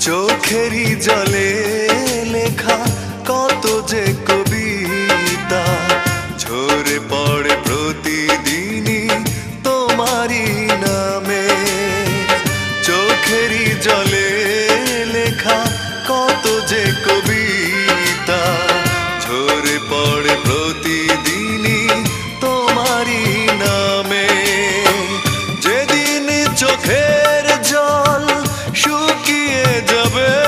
চোখেরই জলে লেখা কত যে কবিতা ঝরে পড়ে প্রতিদিনই তোমারই নামে। চোখেরই জলে লেখা কত যে কবিতা ঝরে পড়ে প্রতিদিনই তোমারই নামে। যেদিন চোখের জল শুকিয়ে যাবে